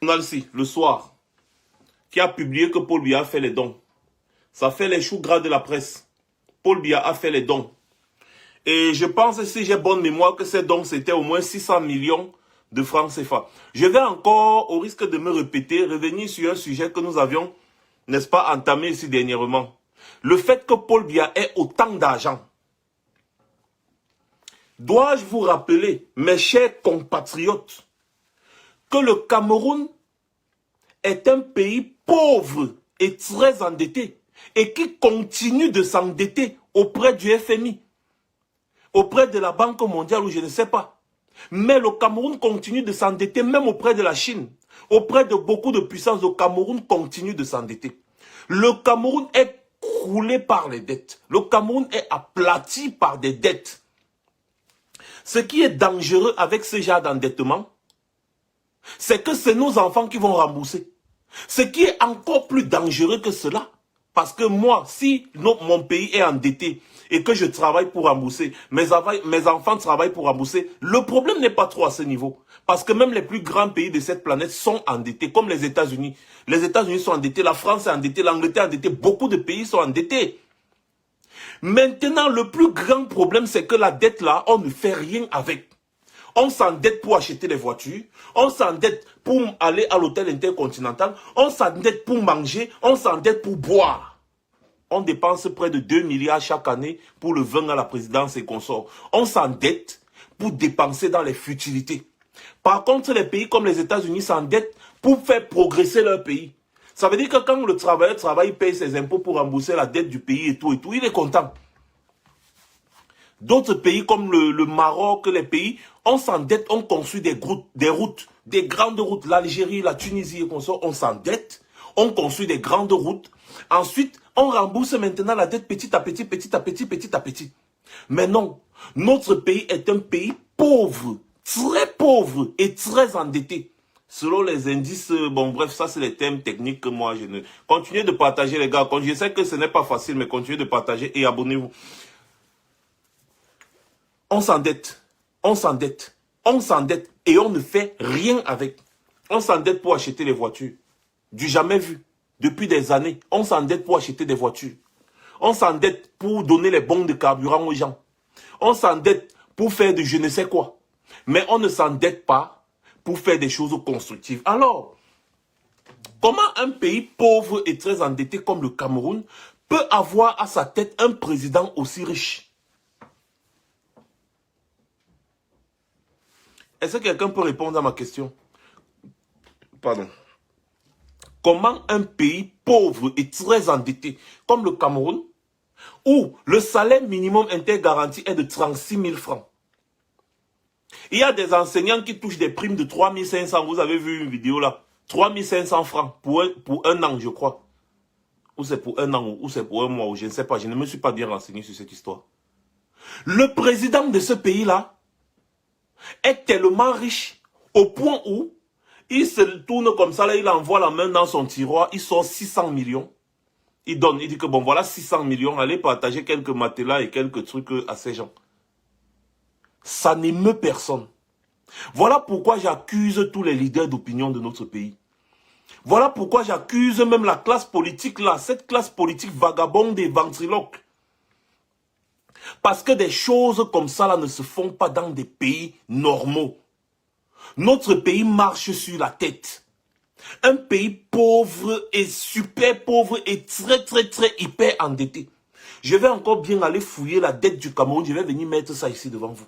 Journal-ci, le soir, qui a publié que Paul Biya a fait les dons. Ça fait les choux gras de la presse. Paul Biya a fait les dons. Et je pense, si j'ai bonne mémoire, que ces dons, c'était au moins 600 millions de francs CFA. Je vais encore, au risque de me répéter, revenir sur un sujet que nous avions, n'est-ce pas, entamé ici dernièrement. Le fait que Paul Biya ait autant d'argent. Dois-je vous rappeler, mes chers compatriotes, que le Cameroun est un pays pauvre et très endetté et qui continue de s'endetter auprès du FMI, auprès de la Banque mondiale ou je ne sais pas. Mais le Cameroun continue de s'endetter même auprès de la Chine, auprès de beaucoup de puissances. Le Cameroun continue de s'endetter. Le Cameroun est croulé par les dettes. Le Cameroun est aplati par des dettes. Ce qui est dangereux avec ce genre d'endettement, c'est que c'est nos enfants qui vont rembourser. Ce qui est encore plus dangereux que cela, parce que moi, si mon pays est endetté et que je travaille pour rembourser, mes enfants travaillent pour rembourser, le problème n'est pas trop à ce niveau. Parce que même les plus grands pays de cette planète sont endettés, comme les États-Unis. Les États-Unis sont endettés, la France est endettée, l'Angleterre est endettée, beaucoup de pays sont endettés. Maintenant, le plus grand problème, c'est que la dette là, on ne fait rien avec. On s'endette pour acheter des voitures, on s'endette pour aller à l'hôtel intercontinental, on s'endette pour manger, on s'endette pour boire. On dépense près de 2 milliards chaque année pour le vin à la présidence et consorts. On s'endette pour dépenser dans les futilités. Par contre, les pays comme les États-Unis s'endettent pour faire progresser leur pays. Ça veut dire que quand le travailleur travaille, il paye ses impôts pour rembourser la dette du pays et tout, il est content. D'autres pays comme le Maroc, les pays, on s'endette, on construit des routes, des grandes routes. L'Algérie, la Tunisie et consorts, on s'endette, on construit des grandes routes. Ensuite, on rembourse maintenant la dette petit à petit, petit à petit, petit à petit. Mais non, notre pays est un pays pauvre et très endetté. Selon les indices, bon bref, ça c'est les thèmes techniques que moi je ne... Continuez de partager les gars, je sais que ce n'est pas facile, mais continuez de partager et abonnez-vous. On s'endette, on s'endette, on s'endette et on ne fait rien avec. On s'endette pour acheter les voitures. Du jamais vu. Depuis des années, on s'endette pour acheter des voitures. On s'endette pour donner les bons de carburant aux gens. On s'endette pour faire de je ne sais quoi. Mais on ne s'endette pas pour faire des choses constructives. Alors, comment un pays pauvre et très endetté comme le Cameroun peut avoir à sa tête un président aussi riche? Est-ce que quelqu'un peut répondre à ma question? Pardon. Comment un pays pauvre et très endetté comme le Cameroun, où le salaire minimum intergaranti est de 36 000 francs. Il y a des enseignants qui touchent des primes de 3 500. Vous avez vu une vidéo là. 3 500 francs pour un an, je crois. Ou c'est pour un an, ou c'est pour un mois, ou je ne sais pas. Je ne me suis pas bien renseigné sur cette histoire. Le président de ce pays-là est tellement riche au point où il se tourne comme ça, là, il envoie la main dans son tiroir, il sort 600 millions. Il donne, il dit que bon, voilà 600 millions, allez partager quelques matelas et quelques trucs à ces gens. Ça n'émeut personne. Voilà pourquoi j'accuse tous les leaders d'opinion de notre pays. Voilà pourquoi j'accuse même la classe politique là, cette classe politique vagabonde et ventriloque. Parce que des choses comme ça là ne se font pas dans des pays normaux. Notre pays marche sur la tête. Un pays pauvre et super pauvre et très hyper endetté. Je vais encore bien aller fouiller la dette du Cameroun. Je vais venir mettre ça ici devant vous.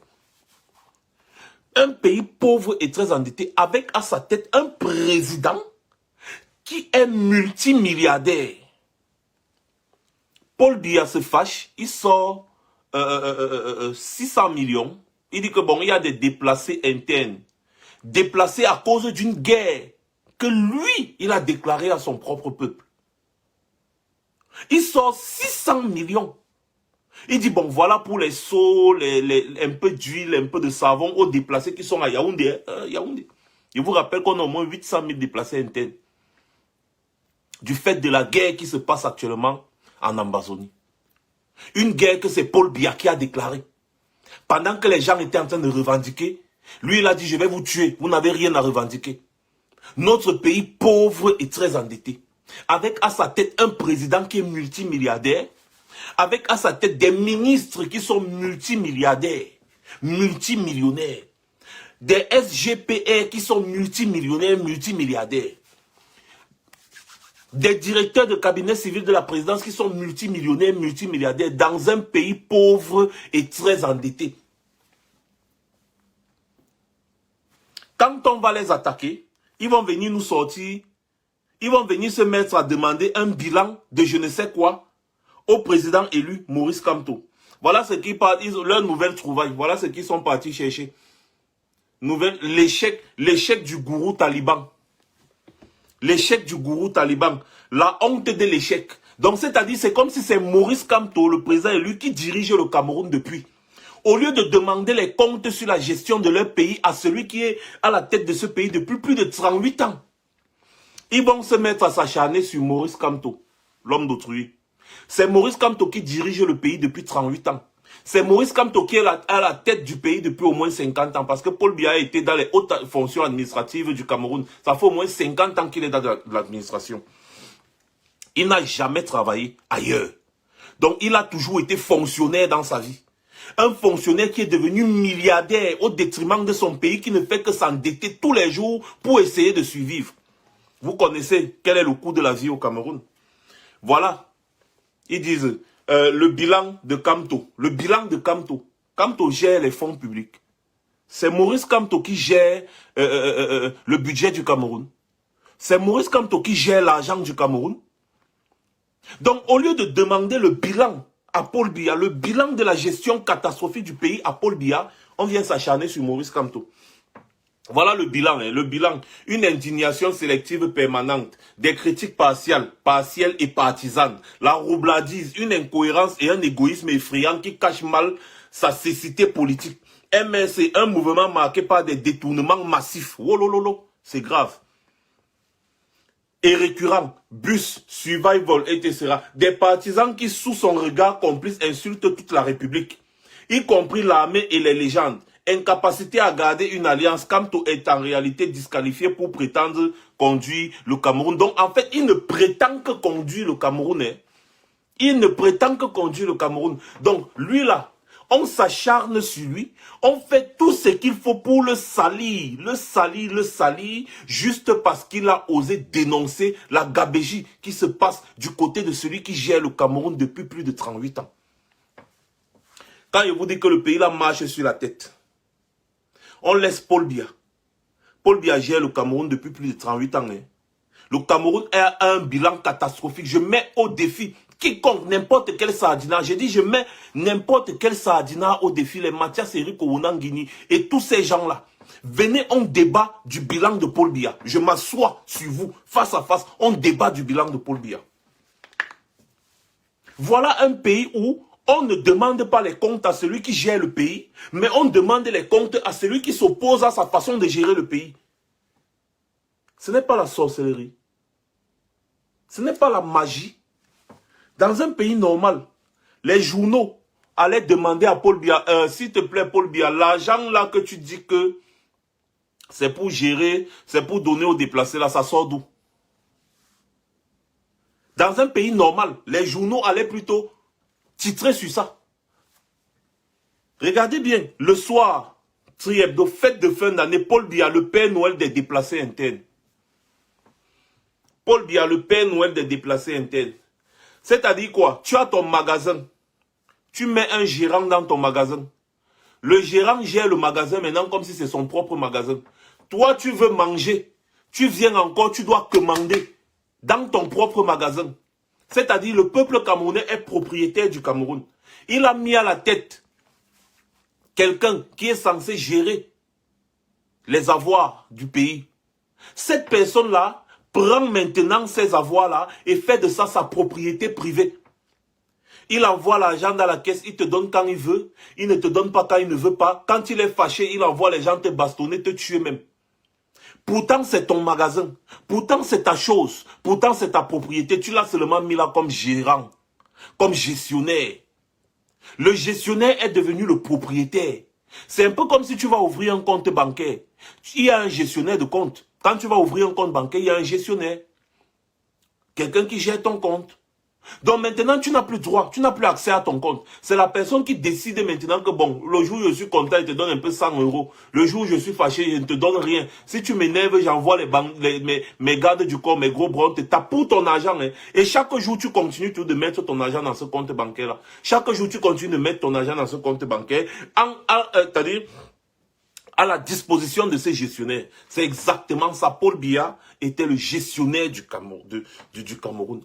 Un pays pauvre et très endetté avec à sa tête un président qui est multimilliardaire. Paul Biya se fâche, il sort 600 millions. Il dit que bon, il y a des déplacés internes. Déplacés à cause d'une guerre que lui, il a déclarée à son propre peuple. Il sort 600 millions. Il dit, bon, voilà pour les seaux, un peu d'huile, un peu de savon aux déplacés qui sont à Yaoundé. Yaoundé. Je vous rappelle qu'on a au moins 800 000 déplacés internes. Du fait de la guerre qui se passe actuellement en Amazonie. Une guerre que c'est Paul Biya qui a déclarée. Pendant que les gens étaient en train de revendiquer, lui, il a dit, je vais vous tuer, vous n'avez rien à revendiquer. Notre pays pauvre et très endetté. Avec à sa tête un président qui est multimilliardaire. Avec à sa tête des ministres qui sont multimilliardaires, multimillionnaires. Des SGPR qui sont multimillionnaires, multimilliardaires. Des directeurs de cabinet civil de la présidence qui sont multimillionnaires, multimilliardaires dans un pays pauvre et très endetté. Quand on va les attaquer, ils vont venir nous sortir, ils vont venir se mettre à demander un bilan de je ne sais quoi au président élu Maurice Kamto. Voilà ce qu'ils parlent, leur nouvelle trouvaille, voilà ce qu'ils sont partis chercher. L'échec du gourou taliban. L'échec du gourou taliban. La honte de l'échec. Donc c'est-à-dire, c'est comme si c'est Maurice Kamto, le président élu, qui dirige le Cameroun depuis. Au lieu de demander les comptes sur la gestion de leur pays à celui qui est à la tête de ce pays depuis plus de 38 ans. Ils vont se mettre à s'acharner sur Maurice Kamto, l'homme d'autrui. C'est Maurice Kamto qui dirige le pays depuis 38 ans. C'est Maurice Kamto qui est à la tête du pays depuis au moins 50 ans. Parce que Paul Biya était dans les hautes fonctions administratives du Cameroun. Ça fait au moins 50 ans qu'il est dans l'administration. Il n'a jamais travaillé ailleurs. Donc il a toujours été fonctionnaire dans sa vie. Un fonctionnaire qui est devenu milliardaire au détriment de son pays, qui ne fait que s'endetter tous les jours pour essayer de survivre. Vous connaissez quel est le coût de la vie au Cameroun. Voilà. Ils disent le bilan de Kamto. Le bilan de Kamto. Kamto gère les fonds publics. C'est Maurice Kamto qui gère le budget du Cameroun. C'est Maurice Kamto qui gère l'argent du Cameroun. Donc, au lieu de demander le bilan à Paul Biya, le bilan de la gestion catastrophique du pays à Paul Biya, on vient s'acharner sur Maurice Kamto. Voilà le bilan, hein, le bilan. Une indignation sélective permanente, des critiques partielles et partisanes, la roubladise, une incohérence et un égoïsme effrayant qui cache mal sa cécité politique. MRC, un mouvement marqué par des détournements massifs. Oh lolo, c'est grave. Et récurrent, bus, survival, etc. Des partisans qui, sous son regard complice, insultent toute la République, y compris l'armée et les légendes. Incapacité à garder une alliance, Kamto est en réalité disqualifié pour prétendre conduire le Cameroun. Donc, en fait, il ne prétend que conduire le Cameroun. Hein. Il ne prétend que conduire le Cameroun. Donc, lui là, on s'acharne sur lui, on fait tout ce qu'il faut pour le salir, juste parce qu'il a osé dénoncer la gabégie qui se passe du côté de celui qui gère le Cameroun depuis plus de 38 ans. Quand je vous dis que le pays là marche sur la tête, on laisse Paul Biya. Paul Biya gère le Cameroun depuis plus de 38 ans. Hein. Le Cameroun a un bilan catastrophique. Je mets au défi quiconque, n'importe quel sardinat. J'ai dit, je mets n'importe quel sardinat au défi. Les Mathias Eric Ouonangini et tous ces gens-là. Venez, on débat du bilan de Paul Biya. Je m'assois sur vous, face à face. On débat du bilan de Paul Biya. Voilà un pays où on ne demande pas les comptes à celui qui gère le pays, mais on demande les comptes à celui qui s'oppose à sa façon de gérer le pays. Ce n'est pas la sorcellerie. Ce n'est pas la magie. Dans un pays normal, les journaux allaient demander à Paul Biya, s'il te plaît Paul Biya, l'argent là que tu dis que c'est pour gérer, c'est pour donner aux déplacés là, ça sort d'où? Dans un pays normal, les journaux allaient plutôt titrer sur ça. Regardez bien, le soir, Triebdo, fête de fin d'année, Paul Biya, le Père Noël des déplacés internes. Paul Biya, le Père Noël des déplacés internes. C'est-à-dire quoi? Tu as ton magasin. Tu mets un gérant dans ton magasin. Le gérant gère le magasin maintenant comme si c'est son propre magasin. Toi, tu veux manger. Tu viens encore, tu dois commander dans ton propre magasin. C'est-à-dire le peuple camerounais est propriétaire du Cameroun. Il a mis à la tête quelqu'un qui est censé gérer les avoirs du pays. Cette personne-là prend maintenant ces avoirs-là et fait de ça sa propriété privée. Il envoie l'argent dans la caisse, il te donne quand il veut, il ne te donne pas quand il ne veut pas. Quand il est fâché, il envoie les gens te bastonner, te tuer même. Pourtant, c'est ton magasin. Pourtant, c'est ta chose. Pourtant, c'est ta propriété. Tu l'as seulement mis là comme gérant, comme gestionnaire. Le gestionnaire est devenu le propriétaire. C'est un peu comme si tu vas ouvrir un compte bancaire. Il y a un gestionnaire de compte. Quand tu vas ouvrir un compte bancaire, il y a un gestionnaire. Quelqu'un qui gère ton compte. Donc maintenant, tu n'as plus droit, tu n'as plus accès à ton compte. C'est la personne qui décide maintenant que bon, le jour où je suis content, il te donne un peu 100 euros. Le jour où je suis fâché, je ne te donne rien. Si tu m'énerves, j'envoie mes gardes du corps, mes gros bras, te tapent pour ton argent. Hein. Et chaque jour, tu continues de mettre ton argent dans ce compte bancaire-là. Chaque jour, tu continues de mettre ton argent dans ce compte bancaire. C'est-à-dire à la disposition de ces gestionnaires. C'est exactement ça. Paul Biya était le gestionnaire du Cameroun.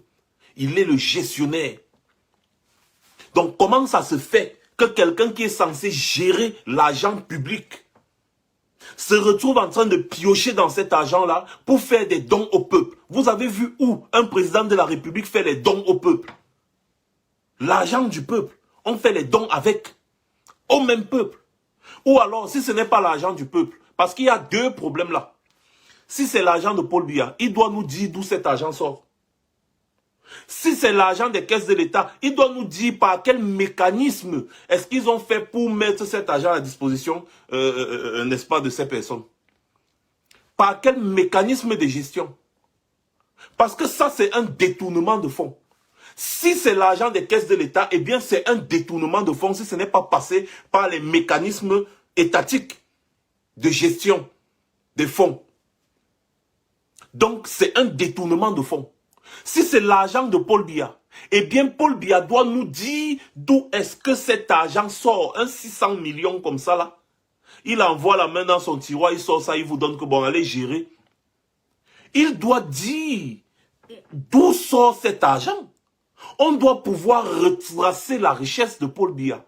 Il est le gestionnaire. Donc, comment ça se fait que quelqu'un qui est censé gérer l'argent public se retrouve en train de piocher dans cet argent-là pour faire des dons au peuple? Vous avez vu où un président de la République fait les dons au peuple? L'argent du peuple, on fait les dons avec, au même peuple. Ou alors, si ce n'est pas l'argent du peuple, parce qu'il y a deux problèmes là. Si c'est l'argent de Paul Biya, il doit nous dire d'où cet argent sort. Si c'est l'argent des caisses de l'État, il doit nous dire par quel mécanisme est-ce qu'ils ont fait pour mettre cet argent à disposition, n'est-ce pas, de ces personnes. Par quel mécanisme de gestion. Parce que ça, c'est un détournement de fonds. Si c'est l'argent des caisses de l'État, eh bien, c'est un détournement de fonds si ce n'est pas passé par les mécanismes étatiques de gestion des fonds. Donc, c'est un détournement de fonds. Si c'est l'argent de Paul Biya, eh bien, Paul Biya doit nous dire d'où est-ce que cet argent sort. Un 600 millions comme ça, là. Il envoie la main dans son tiroir, il sort ça, il vous donne que bon, allez gérer. Il doit dire d'où sort cet argent. On doit pouvoir retracer la richesse de Paul Biya.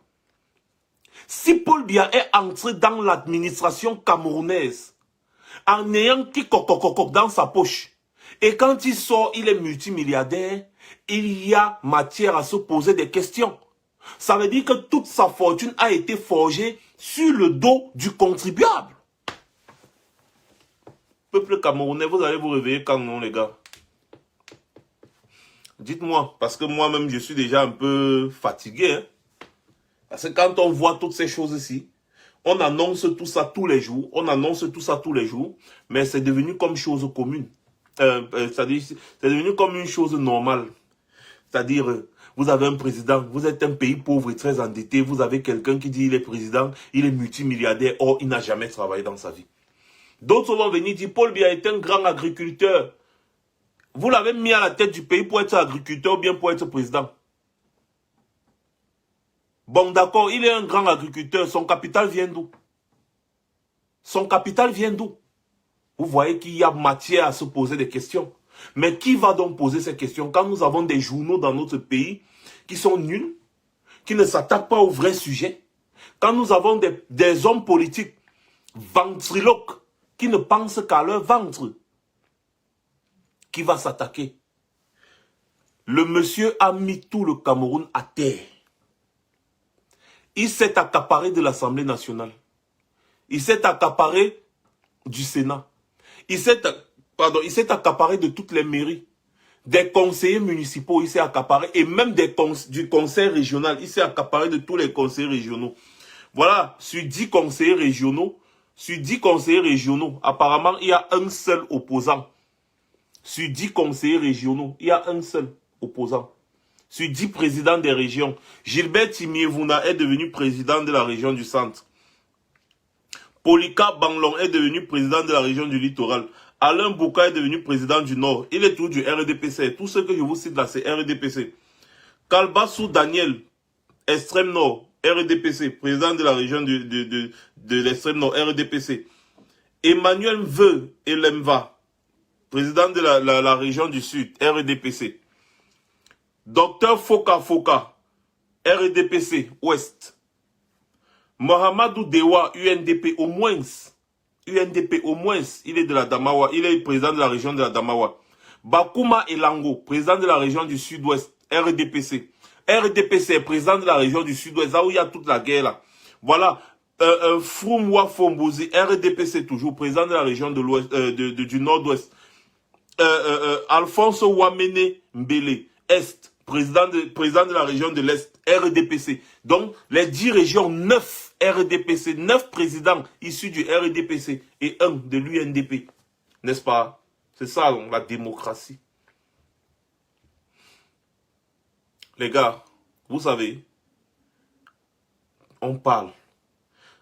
Si Paul Biya est entré dans l'administration camerounaise en ayant quiconque dans sa poche, et quand il sort, il est multimilliardaire, il y a matière à se poser des questions. Ça veut dire que toute sa fortune a été forgée sur le dos du contribuable. Peuple camerounais, vous allez vous réveiller quand non, les gars? Dites-moi, parce que moi-même, je suis déjà un peu fatigué. Hein? Parce que quand on voit toutes ces choses-ci, on annonce tout ça tous les jours, mais c'est devenu comme chose commune. C'est-à-dire, c'est devenu comme une chose normale. C'est-à-dire, vous avez un président, vous êtes un pays pauvre et très endetté, vous avez quelqu'un qui dit il est président, il est multimilliardaire, or il n'a jamais travaillé dans sa vie. D'autres vont venir dire, Paul Biya est un grand agriculteur. Vous l'avez mis à la tête du pays pour être agriculteur ou bien pour être président. Bon, d'accord, il est un grand agriculteur, son capital vient d'où? Son capital vient d'où? Vous voyez qu'il y a matière à se poser des questions. Mais qui va donc poser ces questions quand nous avons des journaux dans notre pays qui sont nuls, qui ne s'attaquent pas aux vrais sujets, quand nous avons des hommes politiques ventriloques qui ne pensent qu'à leur ventre? Qui va s'attaquer? Le monsieur a mis tout le Cameroun à terre. Il s'est accaparé de l'Assemblée nationale. Il s'est accaparé du Sénat. Il s'est accaparé de toutes les mairies. Des conseillers municipaux, il s'est accaparé. Et même du conseil régional, il s'est accaparé de tous les conseils régionaux. Voilà, sur 10 conseillers régionaux, apparemment, il y a un seul opposant. Sur 10 conseillers régionaux, il y a un seul opposant. Sur 10 présidents des régions, Gilbert Timiévouna est devenu président de la région du centre. Polika Banglong est devenu président de la région du littoral. Alain Bouka est devenu président du Nord. Il est tout du RDPC. Tout ce que je vous cite là, c'est RDPC. Kalbassou Daniel, extrême Nord, RDPC, président de la région de l'extrême Nord, RDPC. Emmanuel Veu Elemva, président de la région du Sud, RDPC. Docteur Foka Foka, RDPC, Ouest. Mohamedou Dewa, UNDP, au moins, il est de la Damawa, il est président de la région de la Damawa. Bakuma Elango, président de la région du Sud-Ouest, RDPC. RDPC, président de la région du Sud-Ouest, là où il y a toute la guerre là. Voilà. Froumwa Fombouzi, RDPC toujours, président de la région de l'Ouest, du Nord-Ouest. Alphonse Ouamene Mbele, Est, président de la région de l'Est, RDPC. Donc, les 10 régions, 9 RDPC, 9 présidents issus du RDPC et 1 de l'UNDP. N'est-ce pas? C'est ça, la démocratie. Les gars, vous savez, on parle,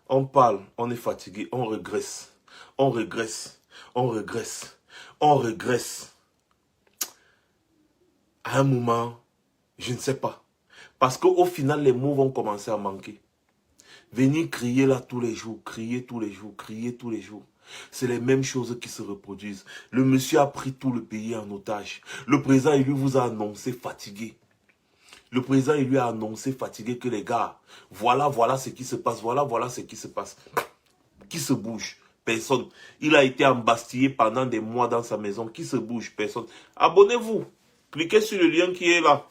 on est fatigué, on régresse, on régresse, on régresse, on régresse. À un moment, je ne sais pas. Parce qu'au final, les mots vont commencer à manquer. Venir crier là tous les jours, crier tous les jours, crier tous les jours. C'est les mêmes choses qui se reproduisent. Le monsieur a pris tout le pays en otage. Le président, il lui vous a annoncé fatigué. Le président, il lui a annoncé fatigué que les gars, voilà ce qui se passe, voilà ce qui se passe. Qui se bouge? Personne. Il a été embastillé pendant des mois dans sa maison. Qui se bouge? Personne. Abonnez-vous. Cliquez sur le lien qui est là.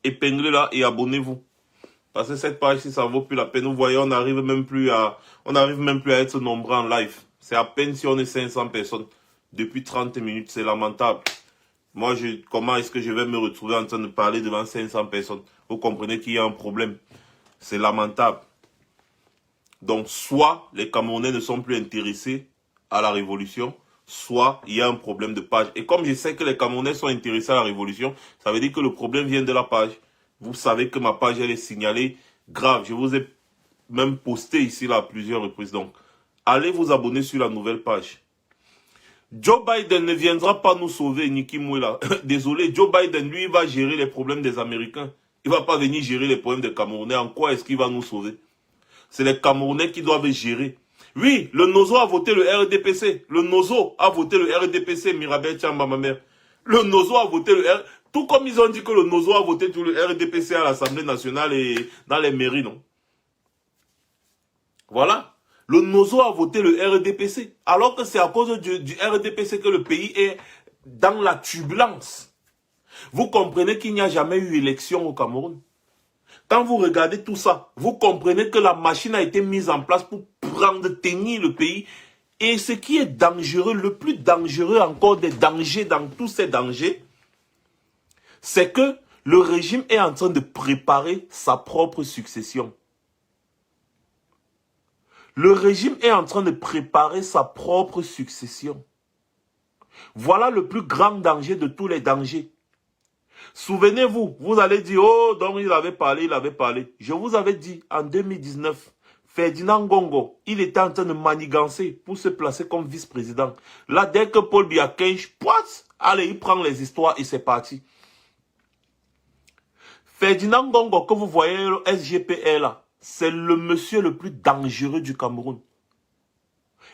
Épinglez là et abonnez-vous. Parce que cette page, si ça ne vaut plus la peine, vous voyez, on n'arrive même plus à être nombreux en live. C'est à peine si on est 500 personnes. Depuis 30 minutes, c'est lamentable. Moi, comment est-ce que je vais me retrouver en train de parler devant 500 personnes? Vous comprenez qu'il y a un problème. C'est lamentable. Donc, soit les Camerounais ne sont plus intéressés à la révolution, soit il y a un problème de page. Et comme je sais que les Camerounais sont intéressés à la révolution, ça veut dire que le problème vient de la page. Vous savez que ma page, elle est signalée grave. Je vous ai même posté ici là à plusieurs reprises. Donc, allez vous abonner sur la nouvelle page. Joe Biden ne viendra pas nous sauver, Niki Mouela. Désolé, Joe Biden, lui, il va gérer les problèmes des Américains. Il ne va pas venir gérer les problèmes des Camerounais. En quoi est-ce qu'il va nous sauver? C'est les Camerounais qui doivent gérer. Oui, le Nozo a voté le RDPC. Le Nozo a voté le RDPC, Mirabel Tchamba, ma mère. Le Nozo a voté le RDPC. Tout comme ils ont dit que le Nozo a voté tout le RDPC à l'Assemblée nationale et dans les mairies, non? Voilà. Le Nozo a voté le RDPC. Alors que c'est à cause du RDPC que le pays est dans la turbulence. Vous comprenez qu'il n'y a jamais eu élection au Cameroun. Quand vous regardez tout ça, vous comprenez que la machine a été mise en place pour tenir le pays. Et ce qui est dangereux, le plus dangereux encore des dangers dans tous ces dangers, c'est que le régime est en train de préparer sa propre succession. Le régime est en train de préparer sa propre succession. Voilà le plus grand danger de tous les dangers. Souvenez-vous, vous allez dire, oh, donc il avait parlé. Je vous avais dit, en 2019, Ferdinand Ngongo, il était en train de manigancer pour se placer comme vice-président. Là, dès que Paul Biya Keïta, allez, il prend les histoires et c'est parti. Ferdinand Ngongo, que vous voyez, le SGPR là, c'est le monsieur le plus dangereux du Cameroun.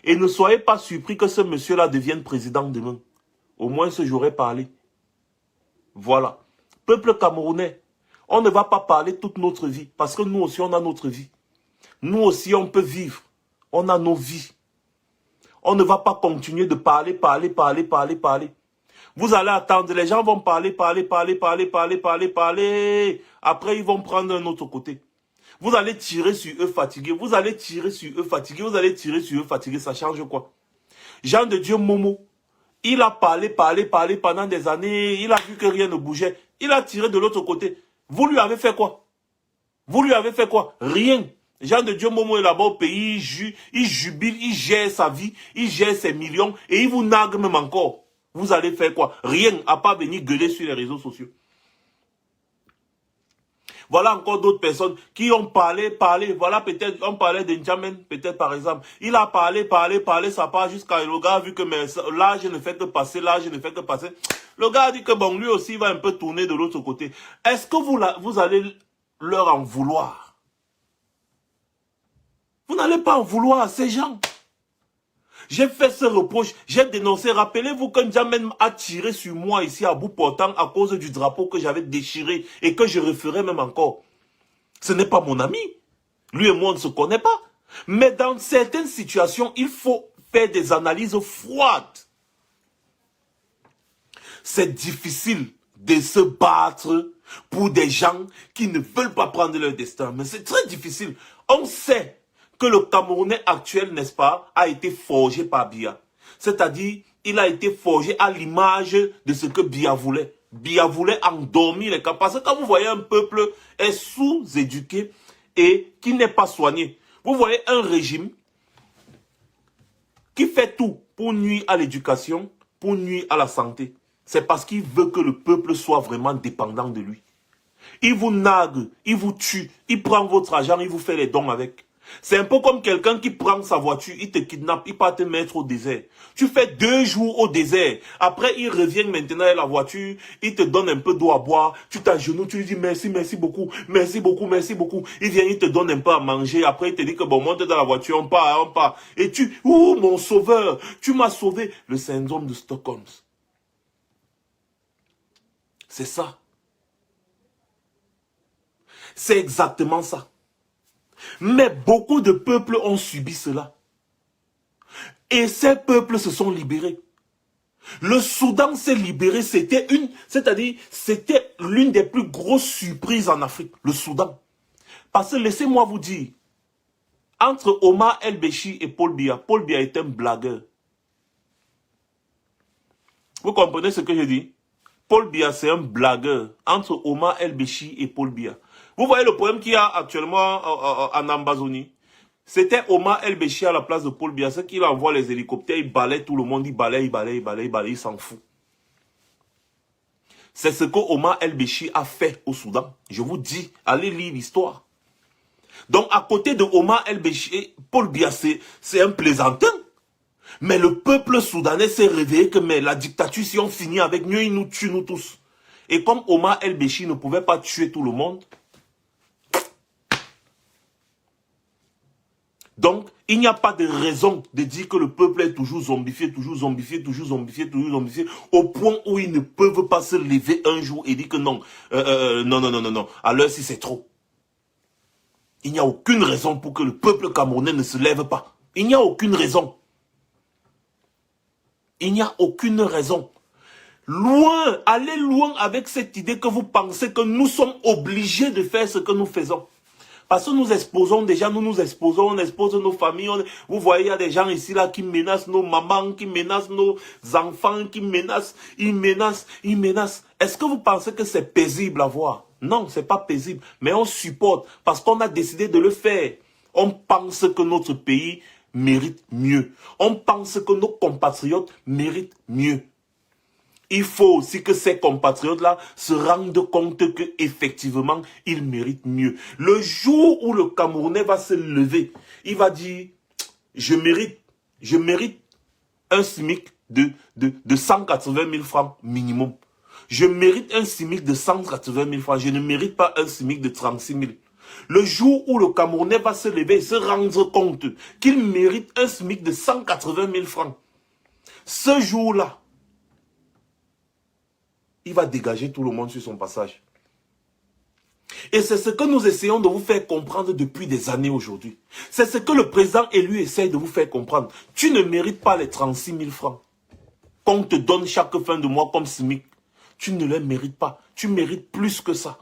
Et ne soyez pas surpris que ce monsieur-là devienne président demain. Au moins, ce j'aurais parlé. Voilà. Peuple camerounais, on ne va pas parler toute notre vie. Parce que nous aussi, on a notre vie. Nous aussi, on peut vivre. On a nos vies. On ne va pas continuer de parler. Vous allez attendre, les gens vont parler. Après, ils vont prendre un autre côté. Vous allez tirer sur eux fatigués. Ça change quoi? Jean de Dieu Momo, il a parlé pendant des années. Il a vu que rien ne bougeait. Il a tiré de l'autre côté. Vous lui avez fait quoi? Rien. Jean de Dieu Momo est là-bas au pays. Il jubile, il gère sa vie. Il gère ses millions. Et il vous nargue même encore. Vous allez faire quoi? Rien, à part venir gueuler sur les réseaux sociaux. Voilà encore d'autres personnes qui ont parlé. Voilà, peut-être, on parlait de N'Djamène, peut-être par exemple. Il a parlé, ça part jusqu'à le gars a vu que là, je ne fais que passer, Le gars a dit que bon, lui aussi, il va un peu tourner de l'autre côté. Est-ce que vous allez leur en vouloir? Vous n'allez pas en vouloir à ces gens. J'ai fait ce reproche, j'ai dénoncé. Rappelez-vous que N'Djamène a tiré sur moi ici à bout portant à cause du drapeau que j'avais déchiré et que je referai même encore. Ce n'est pas mon ami. Lui et moi, on ne se connaît pas. Mais dans certaines situations, il faut faire des analyses froides. C'est difficile de se battre pour des gens qui ne veulent pas prendre leur destin. Mais c'est très difficile. On sait que le Camerounais actuel, n'est-ce pas, a été forgé par Biya. C'est-à-dire, il a été forgé à l'image de ce que Biya voulait. Biya voulait endormir les capacités. Parce que quand vous voyez un peuple est sous-éduqué et qui n'est pas soigné, vous voyez un régime qui fait tout pour nuire à l'éducation, pour nuire à la santé, c'est parce qu'il veut que le peuple soit vraiment dépendant de lui. Il vous nargue, il vous tue, il prend votre argent, il vous fait les dons avec. C'est un peu comme quelqu'un qui prend sa voiture, il te kidnappe, il part te mettre au désert. Tu fais 2 jours au désert. Après, il revient maintenant avec la voiture, il te donne un peu d'eau à boire. Tu t'agenouilles, tu lui dis merci, merci beaucoup, merci beaucoup, merci beaucoup. Il vient, il te donne un peu à manger. Après, il te dit que bon, monte dans la voiture, on part, on part. Et tu, ouh, mon sauveur, tu m'as sauvé. Le syndrome de Stockholm. C'est ça. C'est exactement ça. Mais beaucoup de peuples ont subi cela. Et ces peuples se sont libérés. Le Soudan s'est libéré, c'était l'une des plus grosses surprises en Afrique, le Soudan. Parce que laissez-moi vous dire, entre Omar El-Béchir et Paul Biya est un blagueur. Vous comprenez ce que je dis? Paul Biya, c'est un blagueur entre Omar El-Béchir et Paul Biya. Vous voyez le problème qu'il y a actuellement en Ambazonie? C'était Omar El-Béchir à la place de Paul Biya. Ce qu'il envoie les hélicoptères, il balaye tout le monde, il balaye, il s'en fout. C'est ce que Omar El-Béchir a fait au Soudan. Je vous dis, allez lire l'histoire. Donc à côté de Omar El-Béchir, Paul Biya, c'est un plaisantin. Mais le peuple soudanais s'est réveillé que mais la dictature, si on finit avec nous, il nous tue nous tous. Et comme Omar El-Béchir ne pouvait pas tuer tout le monde, donc il n'y a pas de raison de dire que le peuple est toujours zombifié, au point où ils ne peuvent pas se lever un jour et dire que non, non, à l'heure si c'est trop. Il n'y a aucune raison pour que le peuple camerounais ne se lève pas. Il n'y a aucune raison. Il n'y a aucune raison. Loin, allez loin avec cette idée que vous pensez que nous sommes obligés de faire ce que nous faisons. Parce que nous exposons déjà, nous exposons, on expose nos familles. Vous voyez, il y a des gens ici là qui menacent nos mamans, qui menacent nos enfants, qui menacent, ils menacent. Est-ce que vous pensez que c'est paisible à voir? Non, c'est pas paisible. Mais on supporte parce qu'on a décidé de le faire. On pense que notre pays mérite mieux. On pense que nos compatriotes méritent mieux. Il faut aussi que ces compatriotes-là se rendent compte qu'effectivement, ils méritent mieux. Le jour où le Camerounais va se lever, il va dire, je mérite un SMIC de 180 000 francs minimum. Je mérite un SMIC de 180 000 francs. Je ne mérite pas un SMIC de 36 000. Le jour où le Camerounais va se lever et se rendre compte qu'il mérite un SMIC de 180 000 francs, ce jour-là, il va dégager tout le monde sur son passage. Et c'est ce que nous essayons de vous faire comprendre depuis des années aujourd'hui. C'est ce que le président élu essaye de vous faire comprendre. Tu ne mérites pas les 36 000 francs qu'on te donne chaque fin de mois comme SMIC. Tu ne les mérites pas. Tu mérites plus que ça.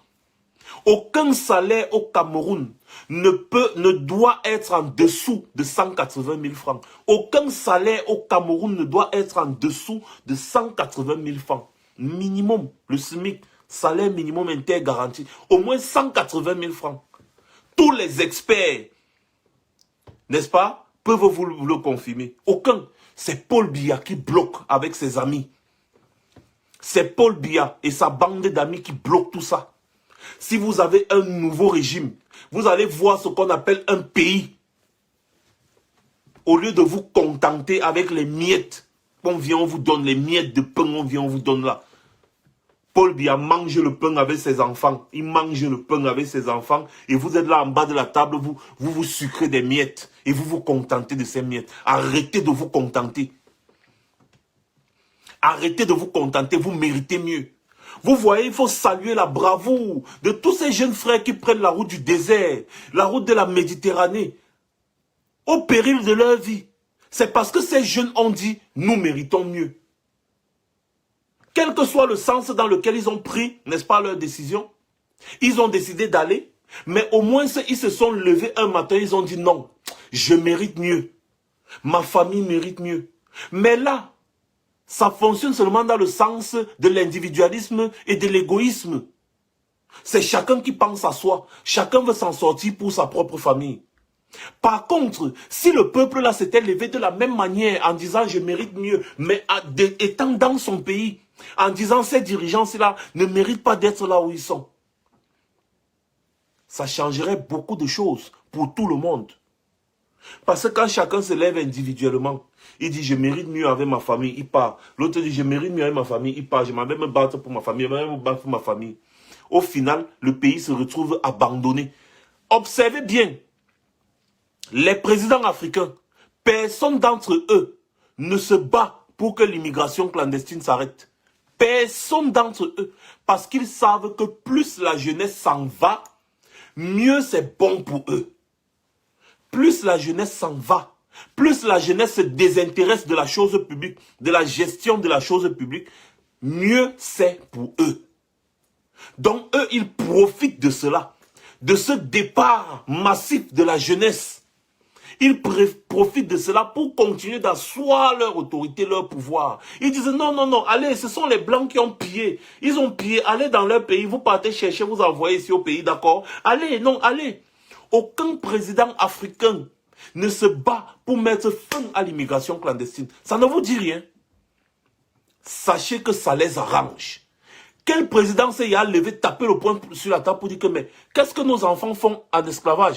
Aucun salaire au Cameroun ne doit être en dessous de 180 000 francs. Aucun salaire au Cameroun ne doit être en dessous de 180 000 francs. Minimum, le SMIC, salaire minimum intergaranti, au moins 180 000 francs. Tous les experts, n'est-ce pas, peuvent vous le confirmer. Aucun. C'est Paul Biya qui bloque avec ses amis. C'est Paul Biya et sa bande d'amis qui bloquent tout ça. Si vous avez un nouveau régime, vous allez voir ce qu'on appelle un pays. Au lieu de vous contenter avec les miettes qu'on vient, on vous donne les miettes de pain, on vient, on vous donne là. Paul Biya mange le pain avec ses enfants. Il mange le pain avec ses enfants. Et vous êtes là en bas de la table, vous sucrez des miettes. Et vous vous contentez de ces miettes. Arrêtez de vous contenter. Arrêtez de vous contenter, vous méritez mieux. Vous voyez, il faut saluer la bravoure de tous ces jeunes frères qui prennent la route du désert, la route de la Méditerranée, au péril de leur vie. C'est parce que ces jeunes ont dit, nous méritons mieux. Quel que soit le sens dans lequel ils ont pris, n'est-ce pas, leur décision, ils ont décidé d'aller, mais au moins ils se sont levés un matin, ils ont dit non, je mérite mieux, ma famille mérite mieux. Mais là, ça fonctionne seulement dans le sens de l'individualisme et de l'égoïsme. C'est chacun qui pense à soi, chacun veut s'en sortir pour sa propre famille. Par contre, si le peuple là s'était levé de la même manière en disant je mérite mieux, mais étant dans son pays, en disant ces dirigeants là ne méritent pas d'être là où ils sont, ça changerait beaucoup de choses pour tout le monde. Parce que quand chacun se lève individuellement, il dit je mérite mieux avec ma famille, il part. L'autre dit je mérite mieux avec ma famille, il part. Je m'en vais me battre pour ma famille, je m'en vais me battre pour ma famille. Au final, le pays se retrouve abandonné. Observez bien, les présidents africains, personne d'entre eux ne se bat pour que l'immigration clandestine s'arrête. Personne d'entre eux. Parce qu'ils savent que plus la jeunesse s'en va, mieux c'est bon pour eux. Plus la jeunesse s'en va, plus la jeunesse se désintéresse de la chose publique, de la gestion de la chose publique, mieux c'est pour eux. Donc eux, ils profitent de cela, de ce départ massif de la jeunesse. Ils profitent de cela pour continuer d'asseoir leur autorité, leur pouvoir. Ils disent non, non, non, allez, ce sont les Blancs qui ont pillé. Ils ont pillé, allez dans leur pays, vous partez chercher, vous envoyez ici au pays, d'accord? Allez, non, allez. Aucun président africain ne se bat pour mettre fin à l'immigration clandestine. Ça ne vous dit rien. Sachez que ça les arrange. Quel président s'est levé, taper le poing sur la table pour dire que mais qu'est-ce que nos enfants font en esclavage?